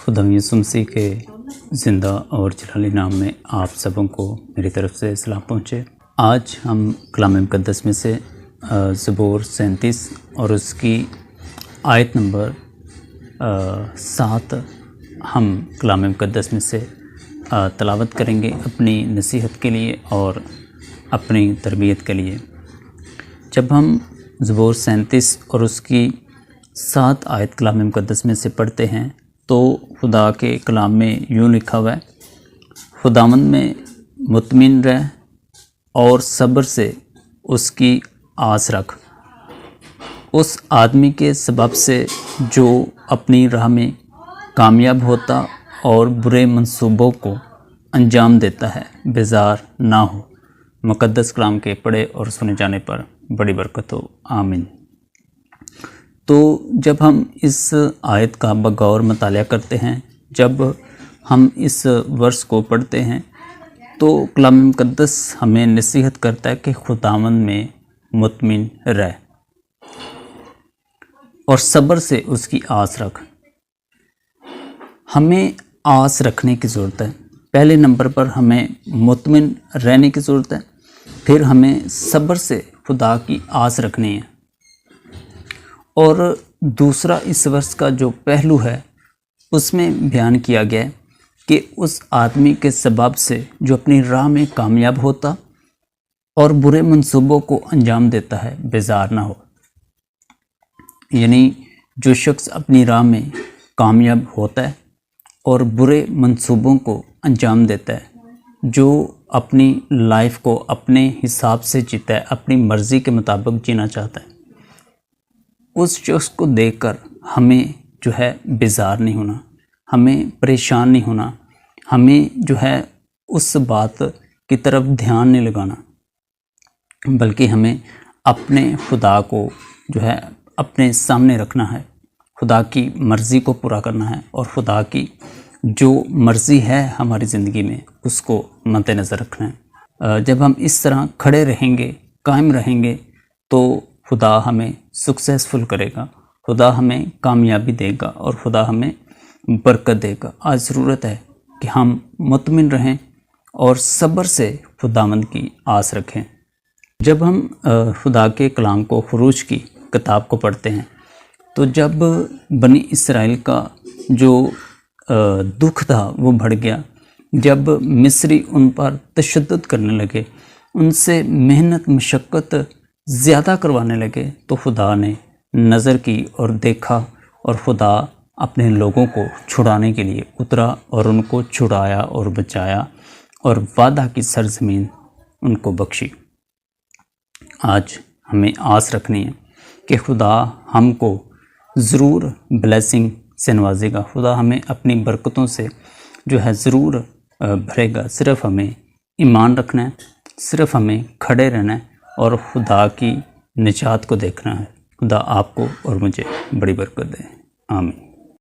खुदा यीशु मसीह के ज़िंदा और जलाली नाम में आप सबों को मेरी तरफ से सलाम पहुँचे। आज हम कलाम मुक़द्दस में से ज़बूर 37 और उसकी आयत नंबर 7 हम कलाम मुक़द्दस में से तलावत करेंगे अपनी नसीहत के लिए और अपनी तरबियत के लिए। जब हम ज़बूर 37 और उसकी 7 आयत कलाम मुक़द्दस में से पढ़ते हैं तो खुदा के कलाम में यूँ लिखा हुआ है, खुदावंद में मुतमिन रह और सब्र से उसकी आस रख। उस आदमी के सबब से जो अपनी राह में कामयाब होता और बुरे मंसूबों को अंजाम देता है, बेजार ना हो। मुक़द्दस कलाम के पढ़े और सुने जाने पर बड़ी बरकत हो, आमीन। तो जब हम इस आयत का बगौर मतालिया करते हैं, जब हम इस वर्स को पढ़ते हैं तो कलाम मुक़द्दस हमें नसीहत करता है कि खुदावंद में मुतमिन रह और सब्र से उसकी आस रख। हमें आस रखने की ज़रूरत है। पहले नंबर पर हमें मुतमिन रहने की ज़रूरत है, फिर हमें सब्र से खुदा की आस रखनी है। और दूसरा इस वर्ष का जो पहलू है उसमें बयान किया गया है कि उस आदमी के सबब से जो अपनी राह में कामयाब होता और बुरे मंसूबों को अंजाम देता है, बेजार ना हो। यानी जो शख्स अपनी राह में कामयाब होता है और बुरे मंसूबों को अंजाम देता है, जो अपनी लाइफ को अपने हिसाब से जीता है, अपनी मर्ज़ी के मुताबिक जीना चाहता है, उस शख्स को देखकर हमें जो है बेजार नहीं होना, हमें परेशान नहीं होना, हमें जो है उस बात की तरफ ध्यान नहीं लगाना, बल्कि हमें अपने खुदा को जो है अपने सामने रखना है, खुदा की मर्ज़ी को पूरा करना है और खुदा की जो मर्ज़ी है हमारी ज़िंदगी में उसको मद्देनज़र रखना है। जब हम इस तरह खड़े रहेंगे, कायम रहेंगे, तो खुदा हमें सक्सेसफुल करेगा, खुदा हमें कामयाबी देगा और खुदा हमें बरकत देगा। आज ज़रूरत है कि हम मुतमिन रहें और सब्र से खुदावंद की आस रखें। जब हम खुदा के कलाम को ख़ुरूज की किताब को पढ़ते हैं तो जब बनी इसराइल का जो दुख था वो बढ़ गया, जब मिस्री उन पर तशद्दुद करने लगे, उनसे मेहनत मशक्क़त ज़्यादा करवाने लगे, तो खुदा ने नज़र की और देखा और खुदा अपने लोगों को छुड़ाने के लिए उतरा और उनको छुड़ाया और बचाया और वादा की सरज़मीन उनको बख्शी। आज हमें आस रखनी है कि खुदा हमको ज़रूर ब्लेसिंग से नवाजेगा, खुदा हमें अपनी बरकतों से जो है ज़रूर भरेगा। सिर्फ़ हमें ईमान रखना है, सिर्फ़ हमें खड़े रहना है और खुदा की निजात को देखना है। खुदा आपको और मुझे बड़ी बरकत दे, आमीन।